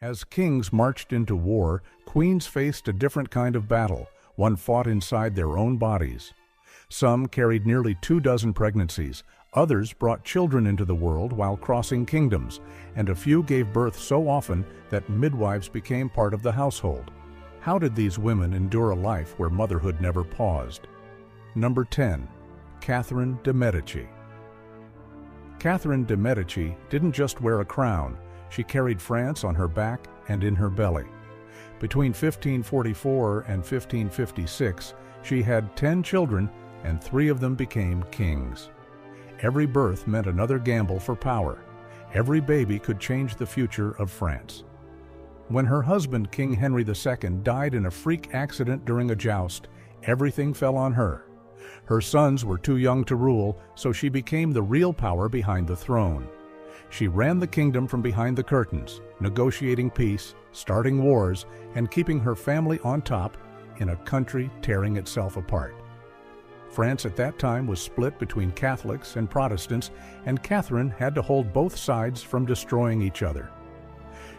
As kings marched into war, queens faced a different kind of battle, one fought inside their own bodies. Some carried nearly 24 pregnancies, others brought children into the world while crossing kingdoms, and a few gave birth so often that midwives became part of the household. How did these women endure a life where motherhood never paused? Number 10. Catherine de Medici. Catherine de Medici didn't just wear a crown, she carried France on her back and in her belly. Between 1544 and 1556, she had 10 children, and 3 of them became kings. Every birth meant another gamble for power. Every baby could change the future of France. When her husband, King Henry II, died in a freak accident during a joust, everything fell on her. Her sons were too young to rule, so she became the real power behind the throne. She ran the kingdom from behind the curtains, negotiating peace, starting wars, and keeping her family on top in a country tearing itself apart. France at that time was split between Catholics and Protestants, and Catherine had to hold both sides from destroying each other.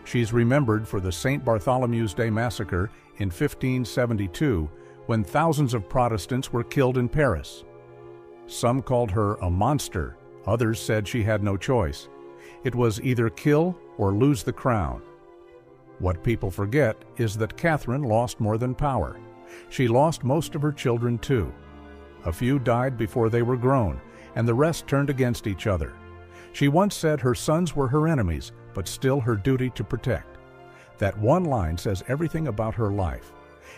She's remembered for the St. Bartholomew's Day massacre in 1572, when thousands of Protestants were killed in Paris. Some called her a monster, others said she had no choice. It was either kill or lose the crown. What people forget is that Catherine lost more than power. She lost most of her children too. A few died before they were grown, and the rest turned against each other. She once said her sons were her enemies, but still her duty to protect. That one line says everything about her life.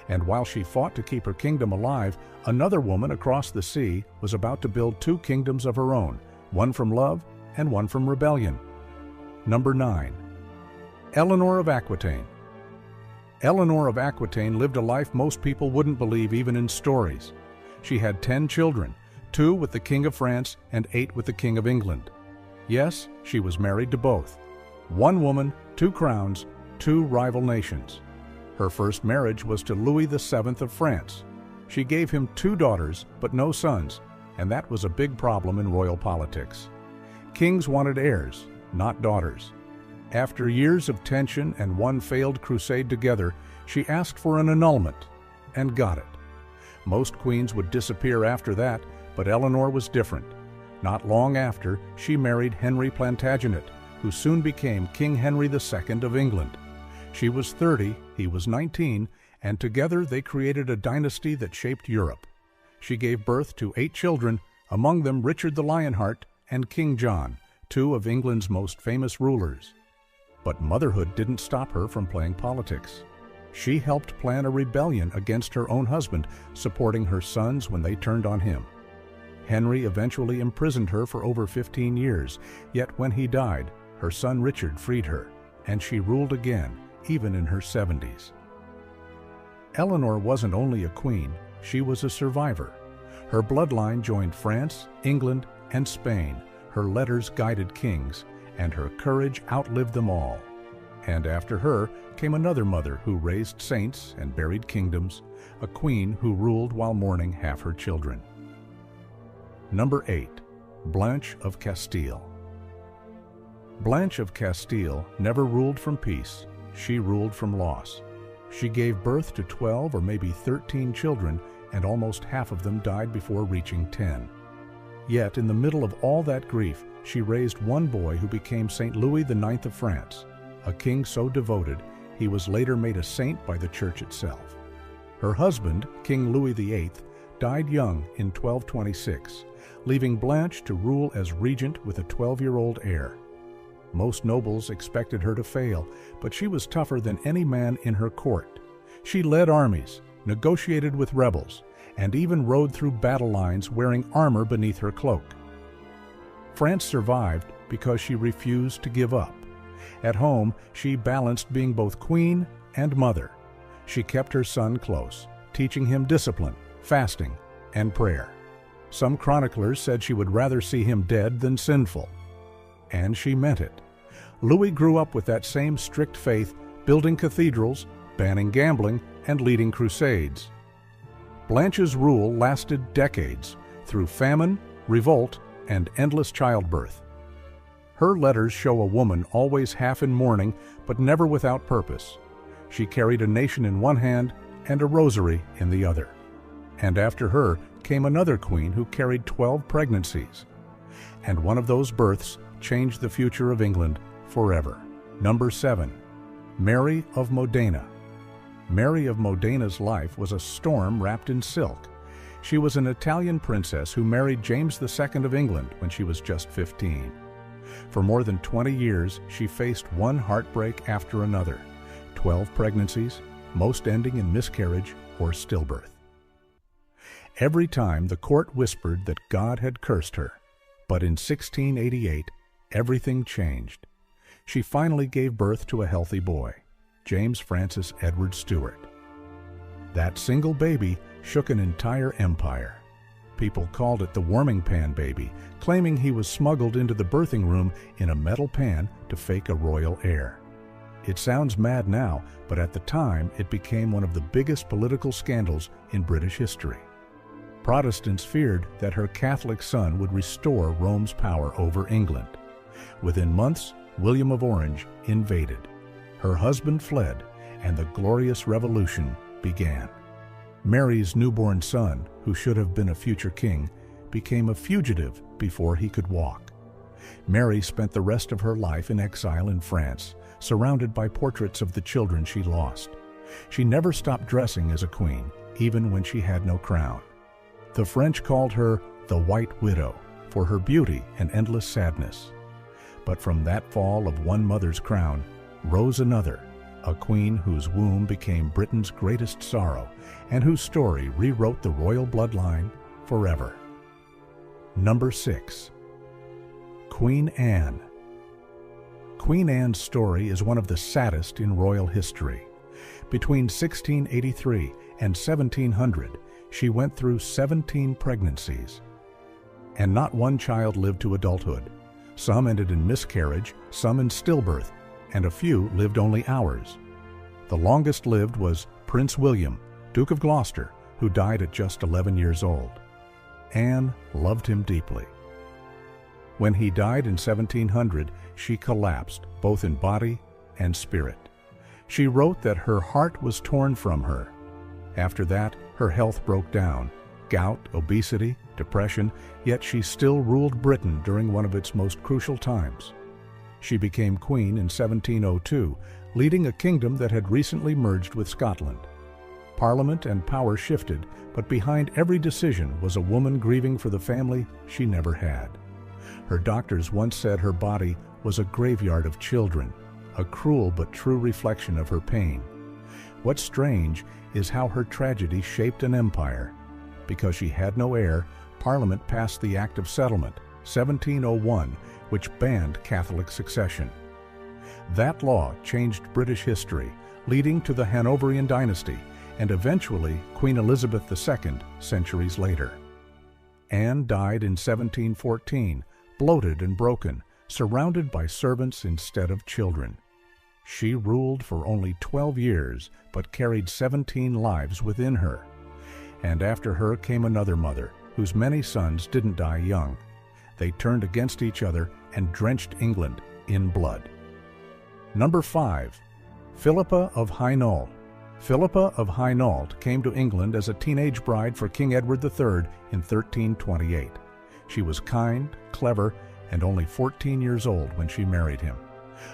And while she fought to keep her kingdom alive, another woman across the sea was about to build 2 kingdoms of her own, one from love and one from rebellion. Number 9. Eleanor of Aquitaine. Eleanor of Aquitaine lived a life most people wouldn't believe even in stories. She had 10 children, 2 with the King of France and 8 with the King of England. Yes, she was married to both. 1 woman, 2 crowns, 2 rival nations. Her first marriage was to Louis VII of France. She gave him 2 daughters, but no sons, and that was a big problem in royal politics. Kings wanted heirs, not daughters. After years of tension and 1 failed crusade together, she asked for an annulment, and got it. Most queens would disappear after that, but Eleanor was different. Not long after, she married Henry Plantagenet, who soon became King Henry II of England. She was 30, he was 19, and together they created a dynasty that shaped Europe. She gave birth to 8 children, among them Richard the Lionheart and King John, 2 of England's most famous rulers. But motherhood didn't stop her from playing politics. She helped plan a rebellion against her own husband, supporting her sons when they turned on him. Henry eventually imprisoned her for over 15 years, yet when he died, her son Richard freed her, and she ruled again, even in her 70s. Eleanor wasn't only a queen, she was a survivor. Her bloodline joined France, England, and Spain. Her letters guided kings, and her courage outlived them all. And after her came another mother who raised saints and buried kingdoms, a queen who ruled while mourning half her children. Number 8. Blanche of Castile. Blanche of Castile never ruled from peace, she ruled from loss. She gave birth to 12 or maybe 13 children, and almost half of them died before reaching 10. Yet in the middle of all that grief, she raised 1 boy who became St. Louis IX of France, a king so devoted he was later made a saint by the church itself. Her husband, King Louis VIII, died young in 1226, leaving Blanche to rule as regent with a 12-year-old heir. Most nobles expected her to fail, but she was tougher than any man in her court. She led armies, negotiated with rebels, and even rode through battle lines wearing armor beneath her cloak. France survived because she refused to give up. At home, she balanced being both queen and mother. She kept her son close, teaching him discipline, fasting, and prayer. Some chroniclers said she would rather see him dead than sinful. And she meant it. Louis grew up with that same strict faith, building cathedrals, banning gambling, and leading crusades. Blanche's rule lasted decades, through famine, revolt, and endless childbirth. Her letters show a woman always half in mourning, but never without purpose. She carried a nation in one hand and a rosary in the other. And after her came another queen who carried 12 pregnancies. And one of those births changed the future of England forever. Number 7. Mary of Modena. Mary of Modena's life was a storm wrapped in silk. She was an Italian princess who married James II of England when she was just 15. For more than 20 years, she faced one heartbreak after another, 12 pregnancies, most ending in miscarriage or stillbirth. Every time the court whispered that God had cursed her, but in 1688, everything changed. She finally gave birth to a healthy boy, James Francis Edward Stuart. That single baby shook an entire empire. People called it the warming pan baby, claiming he was smuggled into the birthing room in a metal pan to fake a royal heir. It sounds mad now, but at the time it became one of the biggest political scandals in British history. Protestants feared that her Catholic son would restore Rome's power over England. Within months, William of Orange invaded. Her husband fled, and the Glorious Revolution began. Mary's newborn son, who should have been a future king, became a fugitive before he could walk. Mary spent the rest of her life in exile in France, surrounded by portraits of the children she lost. She never stopped dressing as a queen, even when she had no crown. The French called her the White Widow for her beauty and endless sadness. But from that fall of one mother's crown rose another, a queen whose womb became Britain's greatest sorrow and whose story rewrote the royal bloodline forever. Number 6. Queen Anne. Queen Anne's story is one of the saddest in royal history. Between 1683 and 1700, she went through 17 pregnancies. And not one child lived to adulthood. Some ended in miscarriage, some in stillbirth, and a few lived only hours. The longest lived was Prince William, Duke of Gloucester, who died at just 11 years old. Anne loved him deeply. When he died in 1700, she collapsed, both in body and spirit. She wrote that her heart was torn from her. After that, her health broke down, gout, obesity, depression, yet she still ruled Britain during one of its most crucial times. She became queen in 1702, leading a kingdom that had recently merged with Scotland. Parliament and power shifted, but behind every decision was a woman grieving for the family she never had. Her doctors once said her body was a graveyard of children, a cruel but true reflection of her pain. What's strange is how her tragedy shaped an empire. Because she had no heir, Parliament passed the Act of Settlement, 1701, which banned Catholic succession. That law changed British history, leading to the Hanoverian dynasty and eventually Queen Elizabeth II centuries later. Anne died in 1714, bloated and broken, surrounded by servants instead of children. She ruled for only 12 years, but carried 17 lives within her. And after her came another mother, whose many sons didn't die young. They turned against each other and drenched England in blood. Number 5. Philippa of Hainault. Philippa of Hainault came to England as a teenage bride for King Edward III in 1328. She was kind, clever, and only 14 years old when she married him.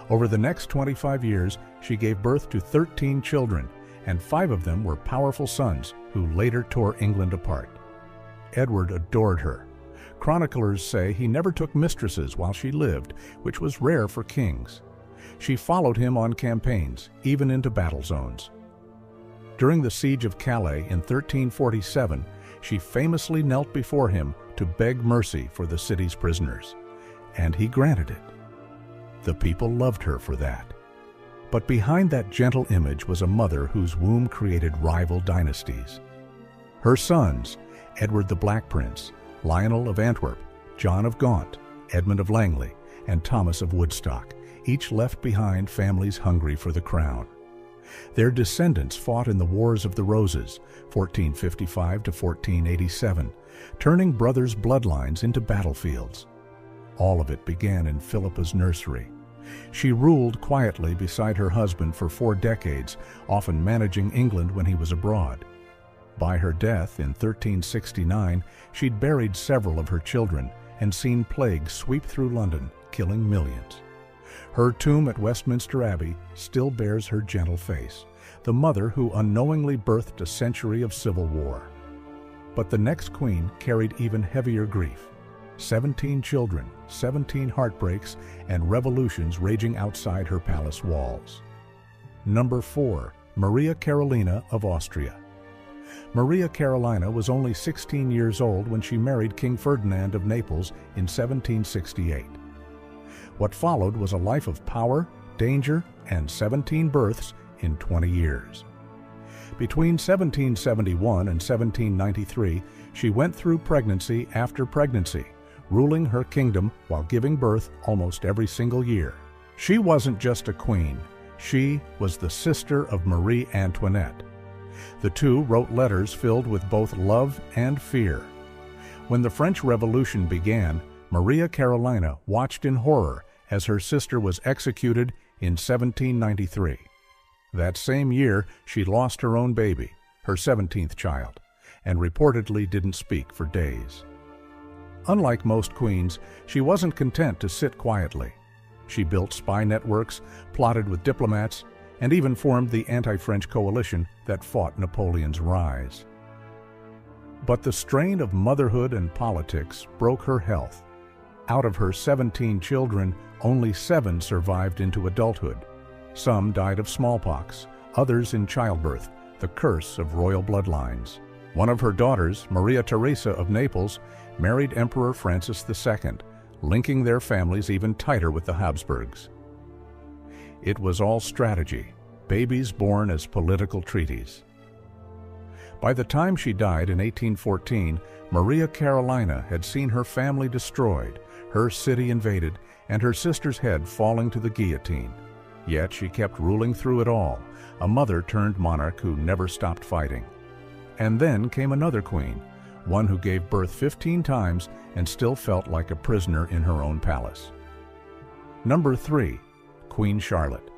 Over the next 25 years, she gave birth to 13 children, and 5 of them were powerful sons who later tore England apart. Edward adored her. Chroniclers say he never took mistresses while she lived, which was rare for kings. She followed him on campaigns, even into battle zones. During the siege of Calais in 1347, she famously knelt before him to beg mercy for the city's prisoners, and he granted it. The people loved her for that. But behind that gentle image was a mother whose womb created rival dynasties. Her sons, Edward the Black Prince, Lionel of Antwerp, John of Gaunt, Edmund of Langley, and Thomas of Woodstock, each left behind families hungry for the crown. Their descendants fought in the Wars of the Roses, 1455 to 1487, turning brothers' bloodlines into battlefields. All of it began in Philippa's nursery. She ruled quietly beside her husband for 4 decades, often managing England when he was abroad. By her death in 1369, she'd buried several of her children and seen plague sweep through London, killing millions. Her tomb at Westminster Abbey still bears her gentle face, the mother who unknowingly birthed a century of civil war. But the next queen carried even heavier grief. 17 children, 17 heartbreaks, and revolutions raging outside her palace walls. Number 4. Maria Carolina of Austria. Maria Carolina was only 16 years old when she married King Ferdinand of Naples in 1768. What followed was a life of power, danger, and 17 births in 20 years. Between 1771 and 1793, she went through pregnancy after pregnancy, ruling her kingdom while giving birth almost every single year. She wasn't just a queen, she was the sister of Marie Antoinette. The two wrote letters filled with both love and fear. When the French Revolution began, Maria Carolina watched in horror as her sister was executed in 1793. That same year, she lost her own baby, her 17th child, and reportedly didn't speak for days. Unlike most queens, she wasn't content to sit quietly. She built spy networks, plotted with diplomats, and even formed the anti-French coalition that fought Napoleon's rise. But the strain of motherhood and politics broke her health. Out of her 17 children, only 7 survived into adulthood. Some died of smallpox, others in childbirth, the curse of royal bloodlines. One of her daughters, Maria Theresa of Naples, married Emperor Francis II, linking their families even tighter with the Habsburgs. It was all strategy, babies born as political treaties. By the time she died in 1814, Maria Carolina had seen her family destroyed, her city invaded, and her sister's head falling to the guillotine. Yet she kept ruling through it all, a mother-turned-monarch who never stopped fighting. And then came another queen, one who gave birth 15 times and still felt like a prisoner in her own palace. Number 3. Queen Charlotte.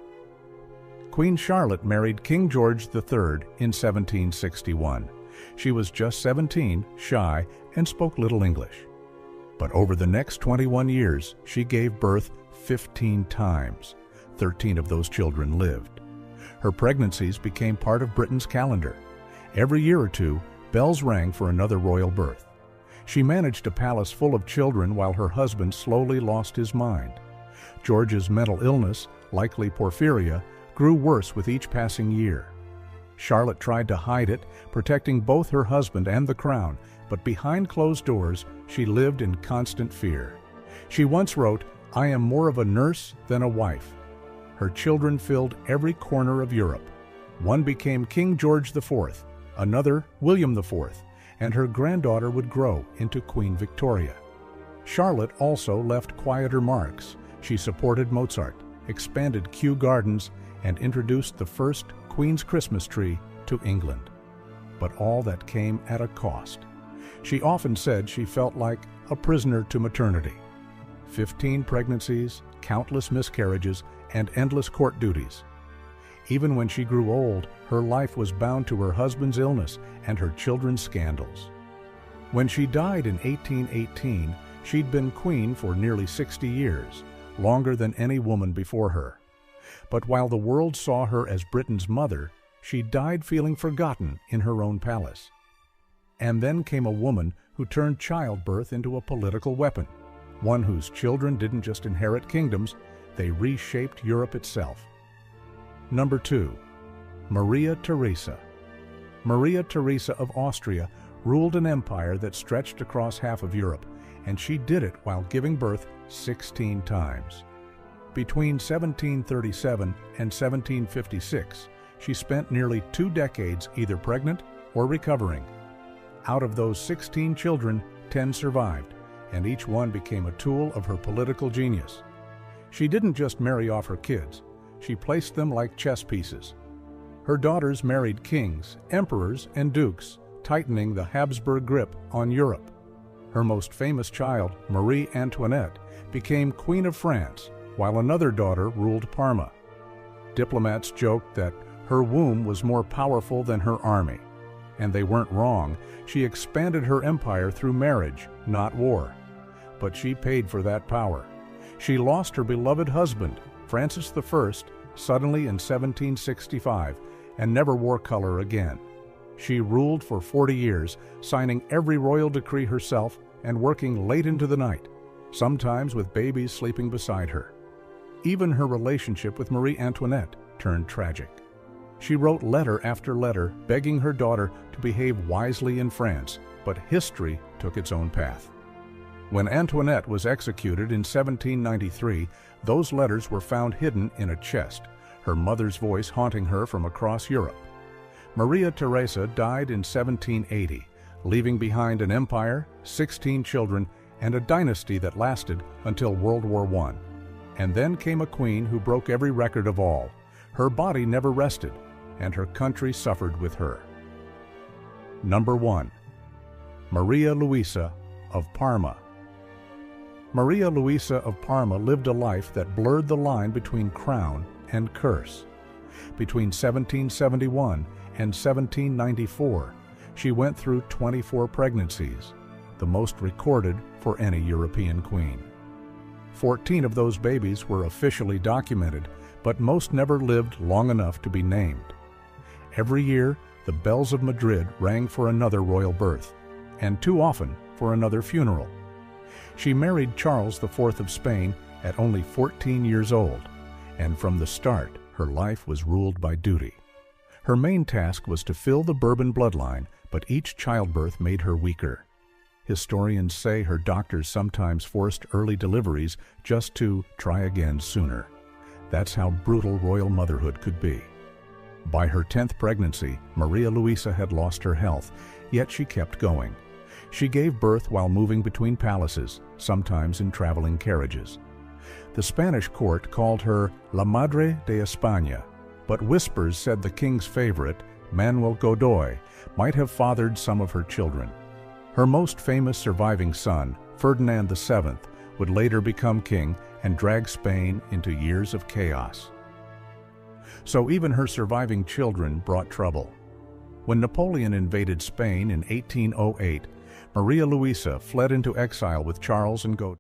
Queen Charlotte married King George III in 1761. She was just 17, shy, and spoke little English. But over the next 21 years, she gave birth 15 times. 13 of those children lived. Her pregnancies became part of Britain's calendar. Every year or two, bells rang for another royal birth. She managed a palace full of children while her husband slowly lost his mind. George's mental illness, likely porphyria, grew worse with each passing year. Charlotte tried to hide it, protecting both her husband and the crown, but behind closed doors, she lived in constant fear. She once wrote, "I am more of a nurse than a wife." Her children filled every corner of Europe. One became King George IV, another William IV, and her granddaughter would grow into Queen Victoria. Charlotte also left quieter marks. She supported Mozart, expanded Kew Gardens, and introduced the first Queen's Christmas tree to England. But all that came at a cost. She often said she felt like a prisoner to maternity. 15 pregnancies, countless miscarriages, and endless court duties. Even when she grew old, her life was bound to her husband's illness and her children's scandals. When she died in 1818, she'd been queen for nearly 60 years, longer than any woman before her. But while the world saw her as Britain's mother, she died feeling forgotten in her own palace. And then came a woman who turned childbirth into a political weapon, one whose children didn't just inherit kingdoms, they reshaped Europe itself. Number 2. Maria Theresa. Maria Theresa of Austria ruled an empire that stretched across half of Europe, and she did it while giving birth 16 times. Between 1737 and 1756, she spent nearly 2 decades either pregnant or recovering. Out of those 16 children, 10 survived, and each one became a tool of her political genius. She didn't just marry off her kids, she placed them like chess pieces. Her daughters married kings, emperors, and dukes, tightening the Habsburg grip on Europe. Her most famous child, Marie Antoinette, became Queen of France, while another daughter ruled Parma. Diplomats joked that her womb was more powerful than her army. And they weren't wrong. She expanded her empire through marriage, not war. But she paid for that power. She lost her beloved husband, Francis I, suddenly in 1765, and never wore color again. She ruled for 40 years, signing every royal decree herself and working late into the night, sometimes with babies sleeping beside her. Even her relationship with Marie Antoinette turned tragic. She wrote letter after letter begging her daughter to behave wisely in France, but history took its own path. When Antoinette was executed in 1793, those letters were found hidden in a chest, her mother's voice haunting her from across Europe. Maria Theresa died in 1780, leaving behind an empire, 16 children, and a dynasty that lasted until World War I. And then came a queen who broke every record of all. Her body never rested, and her country suffered with her. Number 1. Maria Luisa of Parma. Maria Luisa of Parma lived a life that blurred the line between crown and curse. Between 1771 and 1794, she went through 24 pregnancies, the most recorded for any European queen. 14 of those babies were officially documented, but most never lived long enough to be named. Every year, the bells of Madrid rang for another royal birth, and too often for another funeral. She married Charles IV of Spain at only 14 years old, and from the start, her life was ruled by duty. Her main task was to fill the Bourbon bloodline, but each childbirth made her weaker. Historians say her doctors sometimes forced early deliveries just to try again sooner. That's how brutal royal motherhood could be. By her 10th pregnancy, Maria Luisa had lost her health, yet she kept going. She gave birth while moving between palaces, sometimes in traveling carriages. The Spanish court called her La Madre de España, but whispers said the king's favorite, Manuel Godoy, might have fathered some of her children. Her most famous surviving son, Ferdinand VII, would later become king and drag Spain into years of chaos. So even her surviving children brought trouble. When Napoleon invaded Spain in 1808, Maria Luisa fled into exile with Charles and Godoy.